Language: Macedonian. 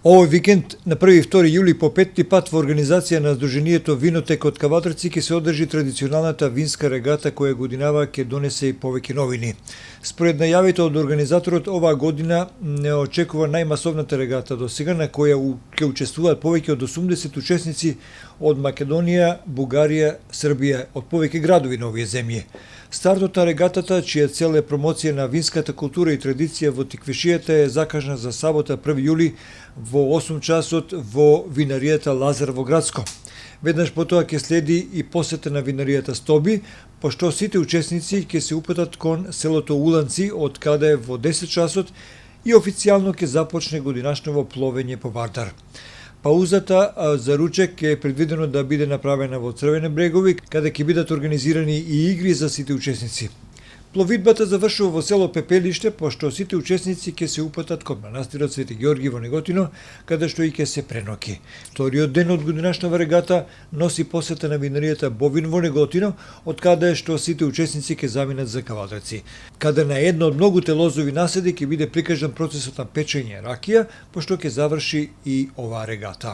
Овој викенд на 1 и 2 јули по петти пат во организација на Сдруженијето Винотек од Кавадарци ќе се одржи традиционалната винска регата која годинава ќе донесе и повеќе новини. Според најавите од организаторот, оваа година не очекува најмасовната регата до сега, на која ќе учествуваат повеќе од 80 учесници од Македонија, Бугарија, Србија, од повеќе градови на овие земји. Стартот на регатата, чија цел е промоција на винската култура и традиција во Тиквишијата, е закажана за сабота 1 јули во 8 часот во винаријата Лазар во Градско. Веднаш потоа ќе следи и посета на винаријата Стоби, пошто сите учесници ќе се упатат кон селото Уланци, од каде во 10 часот и официјално ќе започне годинашново пловење по Вардар. Паузата за ручек е предвидено да биде направена во Црвени брегови, каде ќе бидат организирани и игри за сите учесници. Пловидбата завршува во село Пепелиште, пошто сите учесници ќе се упатат кон манастирот Свети Георги во Неготино, каде што и ќе се преноки. Вториот ден од годинашнава регата носи посета на винаријата Бовин во Неготино, од каде што сите учесници ќе заминат за Кавадарци, каде на едно од многуте лозови наседи ќе биде прикажан процесот на печење ракија, пошто ќе заврши и оваа регата.